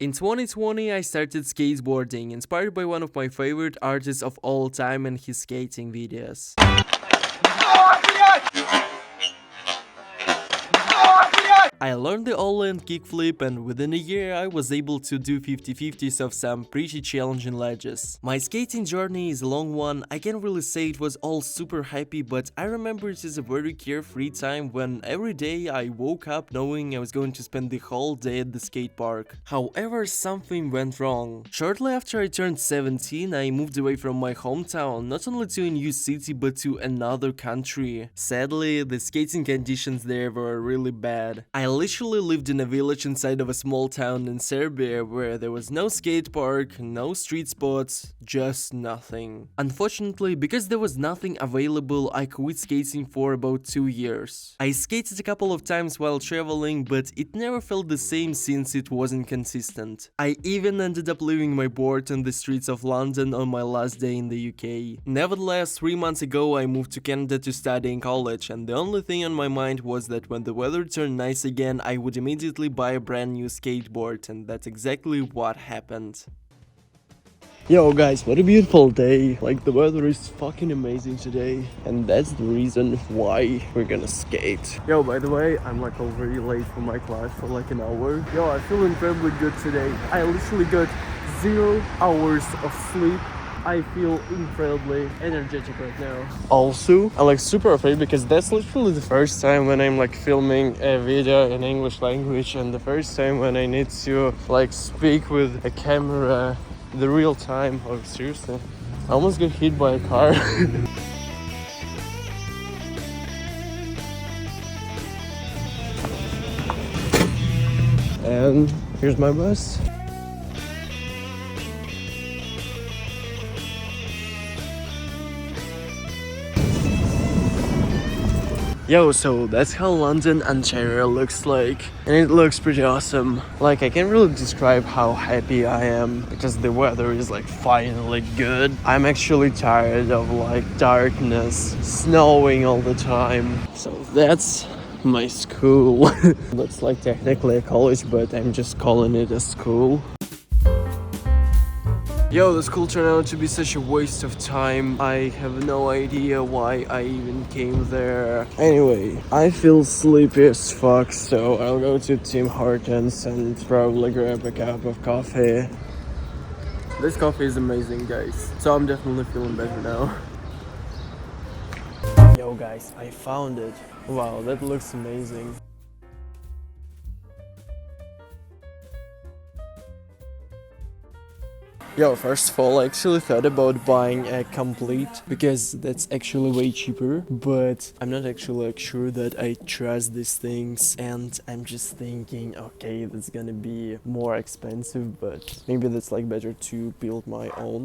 In 2020, I started skateboarding, inspired by one of my favorite artists of all time and his skating videos. I learned the all-in kickflip, and within a year I was able to do 50-50s of some pretty challenging ledges. My skating journey is a long one. I can't really say it was all super happy, but I remember it as a very carefree time when every day I woke up knowing I was going to spend the whole day at the skate park. However, something went wrong. Shortly after I turned 17, I moved away from my hometown, not only to a new city but to another country. Sadly, the skating conditions there were really bad. I literally lived in a village inside of a small town in Serbia where there was no skate park, no street spots, just nothing. Unfortunately, because there was nothing available, I quit skating for about 2 years. I skated a couple of times while traveling, but it never felt the same since it wasn't consistent. I even ended up leaving my board on the streets of London on my last day in the UK. Nevertheless, 3 months ago I moved to Canada to study in college, and the only thing on my mind was that when the weather turned nice again, I would immediately buy a brand new skateboard, and that's exactly what happened. Yo guys, what a beautiful day. Like, the weather is fucking amazing today, and that's the reason why we're gonna skate. Yo, by the way, I'm like already late for my class for like an hour. Yo, I feel incredibly good today. I literally got 0 hours of sleep. I feel incredibly energetic right now. Also, I'm like super afraid because that's literally the first time when I'm like filming a video in English language, and the first time when I need to like speak with a camera the real time. Oh, seriously, I almost got hit by a car. And here's my bus. Yo, so that's how London, Ontario looks like, and it looks pretty awesome. Like, I can't really describe how happy I am because the weather is like finally good. I'm actually tired of like darkness, snowing all the time. So that's my school. Looks like technically a college, but I'm just calling it a school. Yo, the school turned out to be such a waste of time. I have no idea why I even came there. Anyway, I feel sleepy as fuck, so I'll go to Tim Hortons and probably grab a cup of coffee. This coffee is amazing, guys. So I'm definitely feeling better now. Yo guys, I found it. Wow, that looks amazing. Yo, first of all, I actually thought about buying a complete because that's actually way cheaper, but I'm not actually like sure that I trust these things, and I'm just thinking, okay, that's gonna be more expensive, but maybe that's like better to build my own.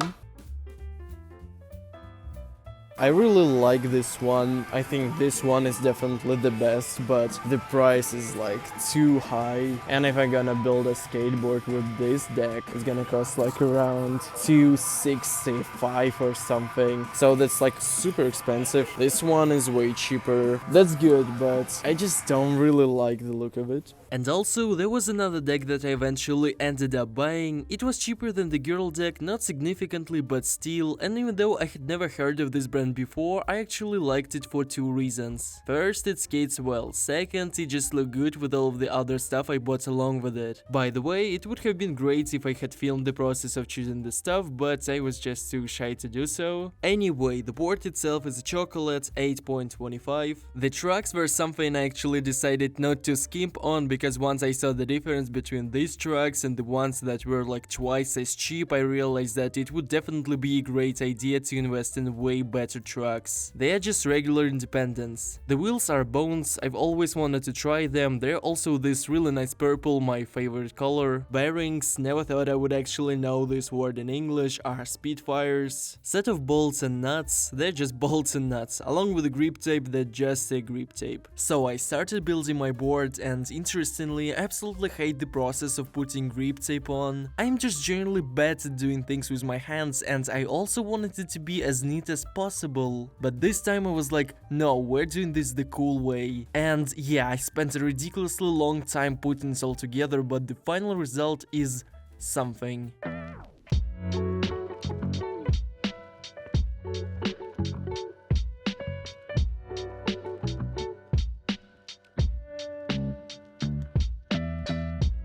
I really like this one. I think this one is definitely the best, but the price is like too high. And if I'm gonna build a skateboard with this deck, it's gonna cost like around 265 or something. So that's like super expensive. This one is way cheaper. That's good, but I just don't really like the look of it. And also, there was another deck that I eventually ended up buying. It was cheaper than the girl deck, not significantly, but still, and even though I had never heard of this brand before, I actually liked it for 2 reasons. First, it skates well. Second, it just looked good with all of the other stuff I bought along with it. By the way, it would have been great if I had filmed the process of choosing the stuff, but I was just too shy to do so. Anyway, the board itself is a chocolate 8.25. The trucks were something I actually decided not to skimp on because once I saw the difference between these trucks and the ones that were like twice as cheap, I realized that it would definitely be a great idea to invest in way better trucks. They are just regular independents. The wheels are bones, I've always wanted to try them. They're also this really nice purple, my favorite color. Bearings, never thought I would actually know this word in English, are Spitfires. Set of bolts and nuts, they're just bolts and nuts. Along with the grip tape, they're just a grip tape. So I started building my board, and interestingly, I absolutely hate the process of putting grip tape on. I'm just generally bad at doing things with my hands, and I also wanted it to be as neat as possible. But this time I was like, no, we're doing this the cool way. And yeah, I spent a ridiculously long time putting this all together, but the final result is something.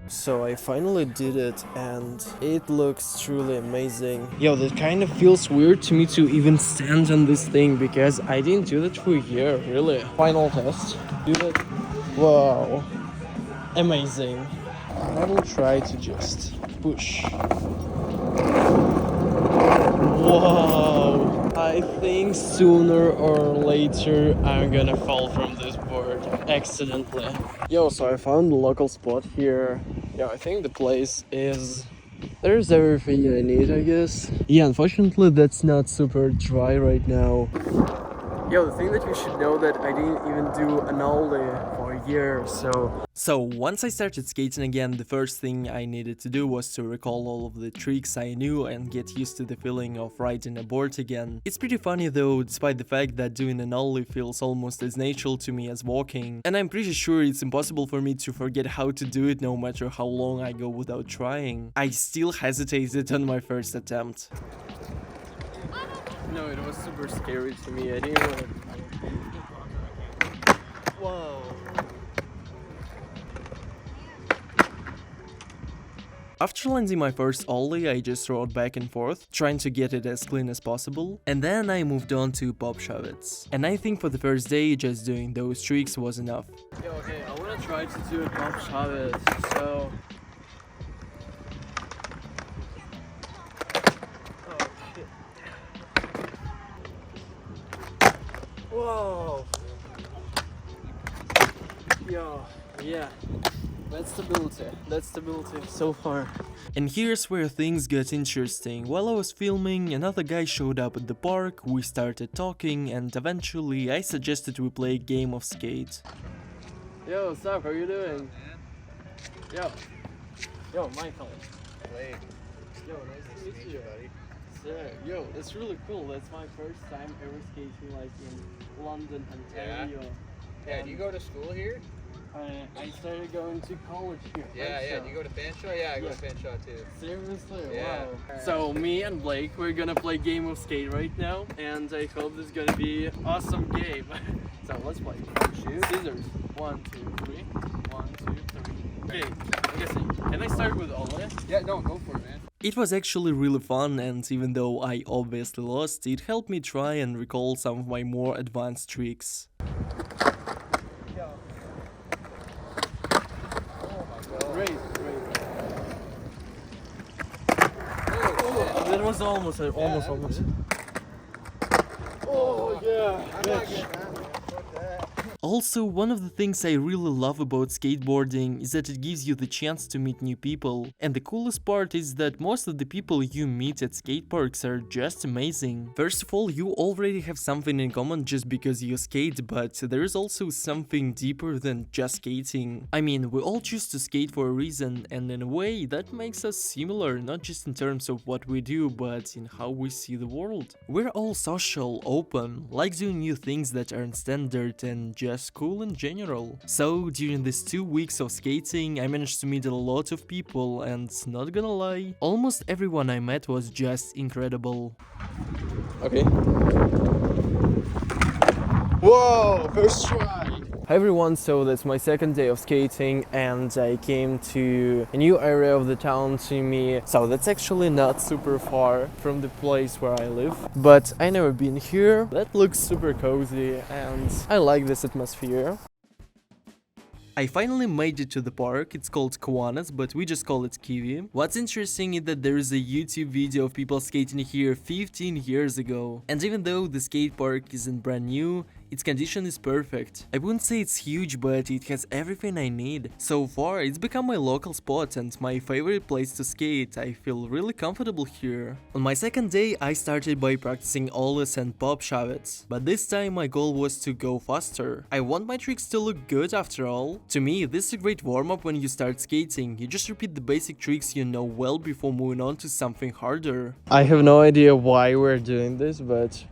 So I finally did it and it looks truly amazing. Yo, that kind of feels weird to me to even stand on this thing because I didn't do that for a year, really. Final test. Do that. Wow. Amazing. I will try to just push. Whoa. I think sooner or later I'm gonna fall from this board accidentally. Yo, so I found a local spot here. Yeah, I think the place is... There's everything I need, I guess. Yeah, unfortunately that's not super dry right now. Yo, the thing that you should know that I didn't even do an ollie for a year, so... So, once I started skating again, the first thing I needed to do was to recall all of the tricks I knew and get used to the feeling of riding a board again. It's pretty funny though, despite the fact that doing an ollie feels almost as natural to me as walking. And I'm pretty sure it's impossible for me to forget how to do it no matter how long I go without trying. I still hesitated on my first attempt. No, it was super scary to me. I didn't want to... Whoa. After landing my first ollie, I just rode back and forth, trying to get it as clean as possible, and then I moved on to pop shovets. And I think for the first day, just doing those tricks was enough. Yeah, okay, I wanna try to do a pop shovet, so... Oh, shit. Whoa! Yo, yeah. That's stability so far. And here's where things got interesting. While I was filming, another guy showed up at the park, we started talking, and eventually I suggested we play a game of skate. Yo, what's up? How are you doing? Yo. Yo, Michael. Blake. Yo, nice to meet you, buddy. Yo, that's really cool. That's my first time ever skating like in London, Ontario. Yeah, do you go to school here? I started going to college here. Yeah, do you go to Fanshawe? Yeah, I go to Fanshawe too. Seriously? Yeah. Wow. So me and Blake, we're gonna play game of skate right now, and I hope this is gonna be an awesome game. So let's play. Shoot. Scissors. 1, 2, 3. 1, 2, 3. Okay, I guess can I start with ollie? Yeah, no, go for it, man. It was actually really fun, and even though I obviously lost, it helped me try and recall some of my more advanced tricks. Great. Oh, that was almost. Oh, yeah. Also, one of the things I really love about skateboarding is that it gives you the chance to meet new people. And the coolest part is that most of the people you meet at skate parks are just amazing. First of all, you already have something in common just because you skate, but there is also something deeper than just skating. I mean, we all choose to skate for a reason, and in a way that makes us similar, not just in terms of what we do, but in how we see the world. We're all social, open, like doing new things that aren't standard and just cool in general. So during these 2 weeks of skating, I managed to meet a lot of people, and not gonna lie, almost everyone I met was just incredible. Okay. Whoa, first try! Hi everyone, so that's my second day of skating and I came to a new area of the town to me. So that's actually not super far from the place where I live, but I never been here. That looks super cozy and I like this atmosphere. I finally made it to the park. It's called Kiwanis, but we just call it Kiwi. What's interesting is that there is a YouTube video of people skating here 15 years ago. And even though the skate park isn't brand new, its condition is perfect. I wouldn't say it's huge, but it has everything I need. So far, it's become my local spot and my favorite place to skate. I feel really comfortable here. On my second day, I started by practicing ollies and pop shovets. But this time my goal was to go faster. I want my tricks to look good after all. To me, this is a great warm-up when you start skating. You just repeat the basic tricks you know well before moving on to something harder. I have no idea why we're doing this, but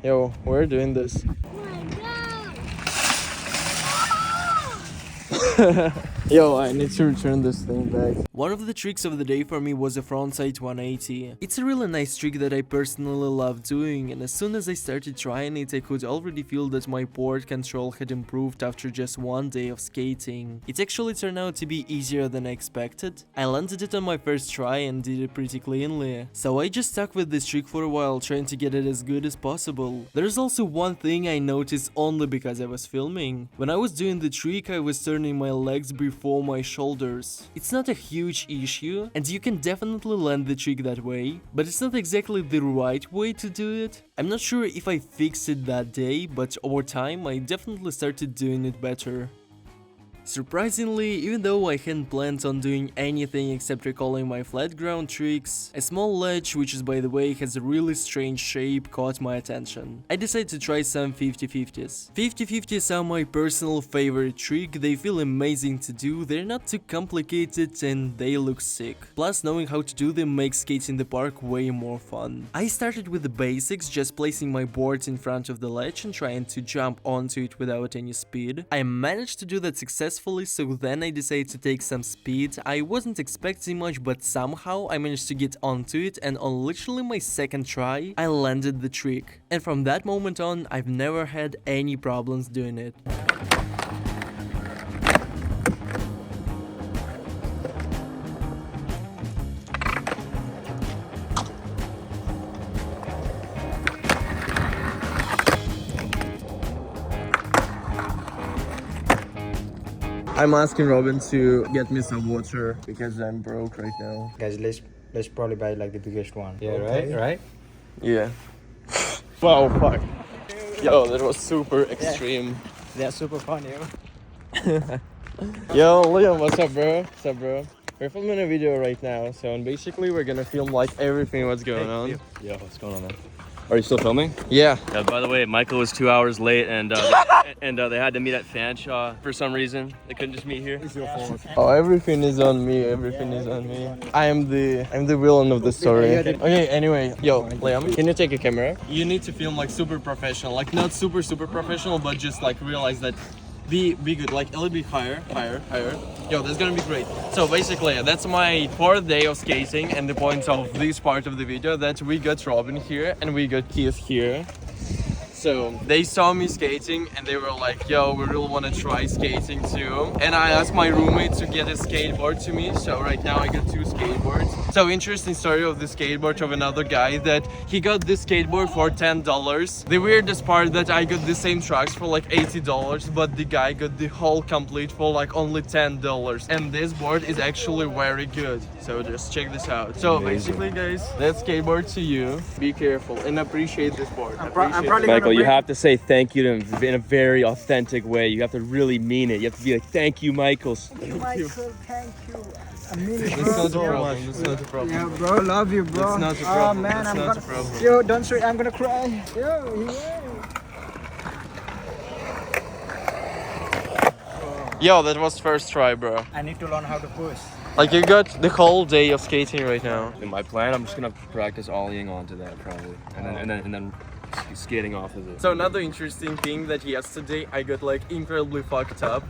yo, we're doing this. Yo, I need to return this thing back. One of the tricks of the day for me was a frontside 180. It's a really nice trick that I personally love doing, and as soon as I started trying it, I could already feel that my board control had improved after just one day of skating. It actually turned out to be easier than I expected. I landed it on my first try and did it pretty cleanly. So I just stuck with this trick for a while, trying to get it as good as possible. There's also one thing I noticed only because I was filming. When I was doing the trick, I was turning my legs before my shoulders. It's not a huge issue, and you can definitely land the trick that way, but it's not exactly the right way to do it. I'm not sure if I fixed it that day, but over time I definitely started doing it better. Surprisingly, even though I hadn't planned on doing anything except recalling my flat ground tricks, a small ledge, which is by the way has a really strange shape, caught my attention. I decided to try some 50-50s. 50-50s are my personal favorite trick, they feel amazing to do, they're not too complicated and they look sick. Plus, knowing how to do them makes skating in the park way more fun. I started with the basics, just placing my board in front of the ledge and trying to jump onto it without any speed. I managed to do that successfully, so then I decided to take some speed. I wasn't expecting much, but somehow I managed to get onto it, and on literally my second try, I landed the trick. And from that moment on, I've never had any problems doing it. I'm asking Robin to get me some water because I'm broke right now. Guys, let's probably buy like the biggest one. Yeah, Okay. right? Yeah. Wow, fuck. Yo, that was super extreme. They're super fun, yo. Yo, Liam, what's up, bro? What's up, bro? We're filming a video right now, so and basically we're gonna film like everything what's going on. Yo, what's going on, man? Are you still filming? Yeah. Yeah, by the way, Michael was 2 hours late and they had to meet at Fanshawe for some reason. They couldn't just meet here. Oh, everything is on me. Everything is on me. I'm the villain of the story. Okay, anyway, yo, Liam, can you take a camera? You need to film like super professional, like not super professional, but just like realize that be good, like a little bit higher. Yo, that's gonna be great. So basically, that's my 4th day of skating, and the point of this part of the video that we got Robin here and we got Keith here. So they saw me skating and they were like, yo, we really want to try skating too. And I asked my roommate to get a skateboard to me. So right now I got 2 skateboards. So interesting story of the skateboard of another guy that he got this skateboard for $10. The weirdest part that I got the same trucks for like $80, but the guy got the whole complete for like only $10. And this board is actually very good. So just check this out. So basically guys, that skateboard to you. Be careful and appreciate this board. I'm probably Michael, you have to say thank you to him in a very authentic way. You have to really mean it. You have to be like, thank you, Michael. Michael, thank you. I mean it, That's not a bro. problem. That's not a problem. Yeah, bro, love you, bro. That's not a Oh problem. man, That's I'm not gonna. a problem. Yo, don't say I'm gonna cry. Yo, Yo, that was first try, bro. I need to learn how to push. Like you got the whole day of skating right now. In my plan, I'm just gonna practice ollieing onto that probably, and then skating off of it. So another interesting thing that yesterday I got like incredibly fucked up.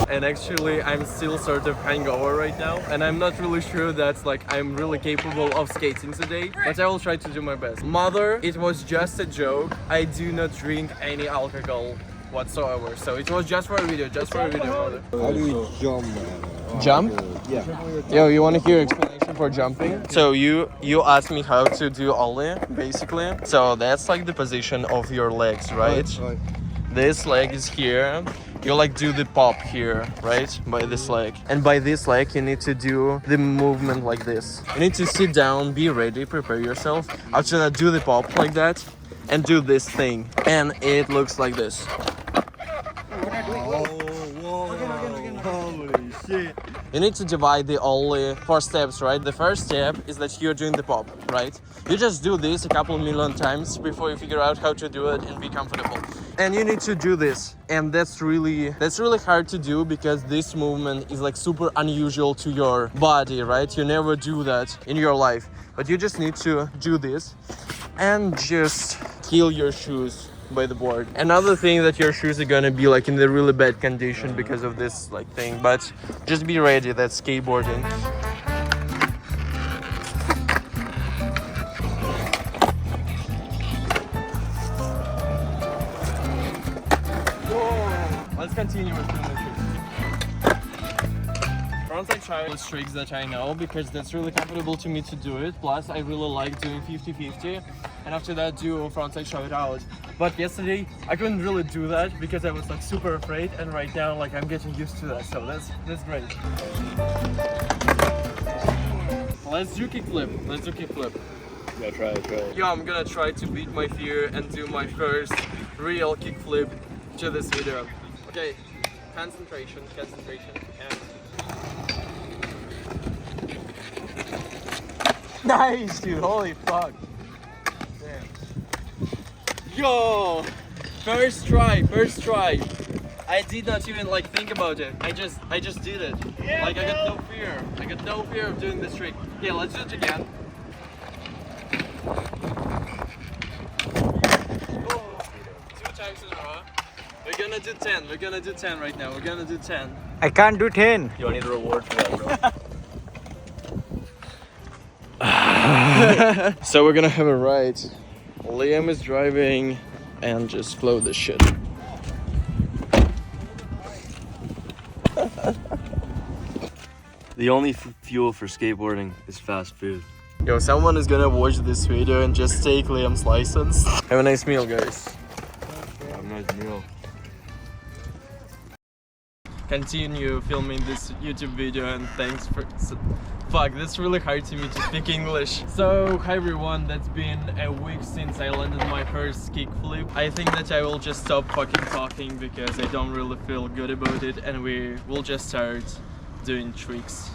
And actually I'm still sort of hangover right now, and I'm not really sure that like I'm really capable of skating today, but I will try to do my best. Mother, it was just a joke. I do not drink any alcohol whatsoever, so it was just for a video, mother. How do you jump, man? Jump? Yeah. Yo, you want to hear explanation for jumping? So you asked me how to do ollie, basically. So that's like the position of your legs, right? Right. This leg is here. You like do the pop here, right? By this leg. And by this leg you need to do the movement like this. You need to sit down, be ready, prepare yourself. After that, do the pop like that and do this thing. And it looks like this. Holy shit. You need to divide the ollie 4 steps, right? The first step is that you're doing the pop, right? You just do this a couple million times before you figure out how to do it and be comfortable. and you need to do this, and that's really hard to do because this movement is like super unusual to your body, right? You never do that in your life, but you just need to do this and just kill your shoes by the board. Another thing that your shoes are gonna be like in the really bad condition because of this like thing, but just be ready, that's skateboarding. Let's continue with the frontside child tricks that I know because that's really comfortable to me to do it. Plus, I really like doing 50-50, and after that, do frontside shout out. But yesterday, I couldn't really do that because I was like super afraid, and right now, like I'm getting used to that. So that's great. Let's do kickflip. Let's do kickflip. Yeah, try it. Yeah, I'm gonna try to beat my fear and do my first real kickflip to this video. Okay, concentration, and... Nice, dude, holy fuck. Damn. Yo, first try. I did not even like think about it. I just did it. Yeah, like, I got no fear of doing this trick. Okay, let's do it again. Oh, 2 times in a row. We're gonna do 10 right now. We're gonna do 10. I can't do 10. You don't need a reward for that, bro. So we're gonna have a ride. Liam is driving and just flow this shit. The only fuel for skateboarding is fast food. Yo, someone is gonna watch this video and just take Liam's license. Have a nice meal, guys. Have a nice meal. Continue filming this YouTube video and thanks for... Fuck, that's really hard to me to speak English. So, hi everyone, that's been a week since I landed my first kickflip. I think that I will just stop fucking talking because I don't really feel good about it, and we will just start doing tricks.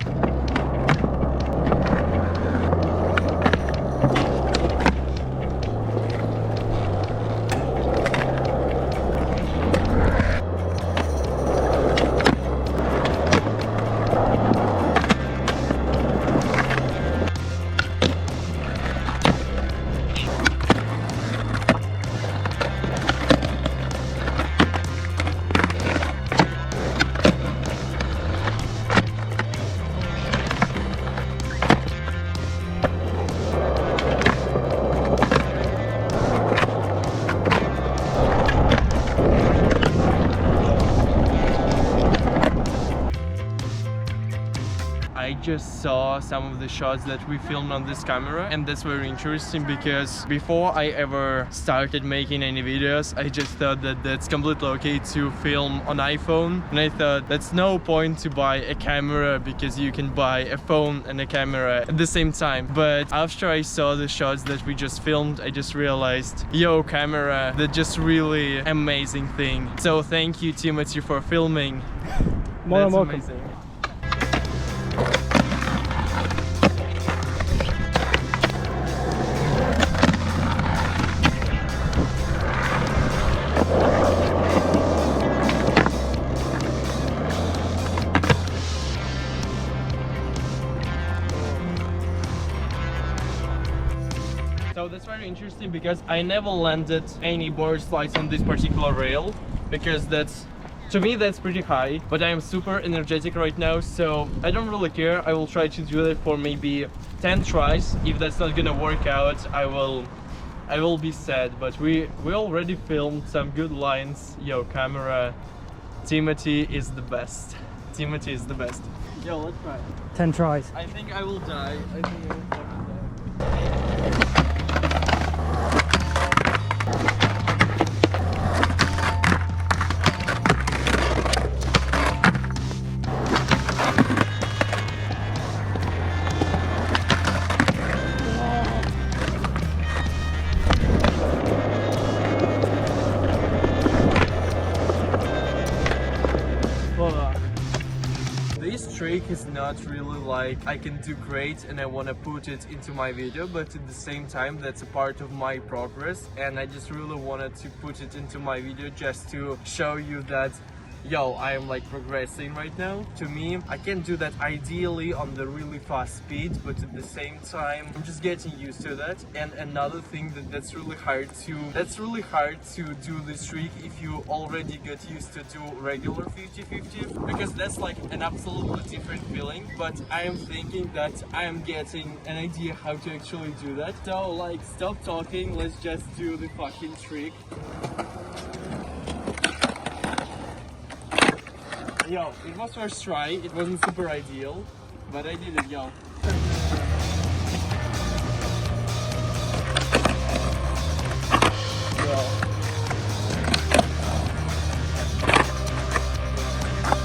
I just saw some of the shots that we filmed on this camera, and that's very interesting because before I ever started making any videos, I just thought that that's completely okay to film on iPhone, and I thought that's no point to buy a camera because you can buy a phone and a camera at the same time. But after I saw the shots that we just filmed, I just realized, yo, camera, that's just really amazing thing. So thank you, Timothy, for filming. That's amazing. So that's very interesting because I never landed any board slides on this particular rail because that's, to me, that's pretty high, but I am super energetic right now, so I don't really care. I will try to do it for maybe 10 tries. If that's not gonna work out, I will be sad, but we already filmed some good lines. Yo, camera, Timothy is the best. Timothy is the best. Yo, let's try. 10 tries. I think I will die. I think I will fucking die. These trick is not really like I can do great and I want to put it into my video, but at the same time that's a part of my progress, and I just really wanted to put it into my video just to show you that yo, I am like progressing right now. To me, I can do that ideally on the really fast speed, but at the same time I'm just getting used to that. And another thing that's really hard to do this trick if you already got used to do regular 50-50, because that's like an absolutely different feeling. But I am thinking that I am getting an idea how to actually do that. So like, stop talking, let's just do the fucking trick. Yo, it was first try, it wasn't super ideal, but I did it, yo.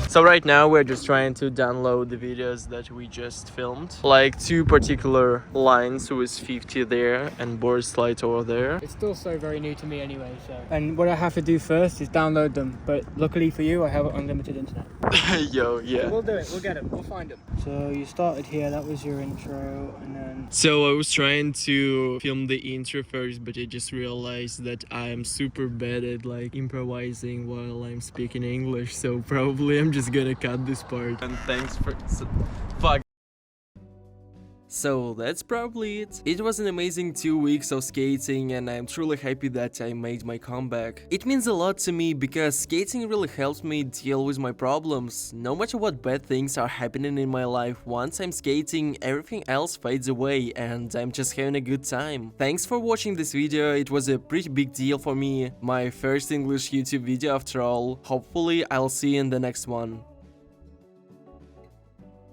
So right now we're just trying to download the videos that we just filmed. Like 2 particular lines with 50 there and board slide over there. It's still so very new to me anyway, so. And what I have to do first is download them, but luckily for you, I have unlimited internet. Yo, yeah. So we'll do it, we'll get them, we'll find them. So you started here, that was your intro, and then... So I was trying to film the intro first, but I just realized that I am super bad at like improvising while I'm speaking English, so probably I'm just gonna cut this part. And thanks for... fuck. So that's probably it. It was an amazing 2 weeks of skating, and I'm truly happy that I made my comeback. It means a lot to me because skating really helps me deal with my problems. No matter what bad things are happening in my life, once I'm skating, everything else fades away and I'm just having a good time. Thanks for watching this video, it was a pretty big deal for me. My first English YouTube video after all. Hopefully I'll see you in the next one.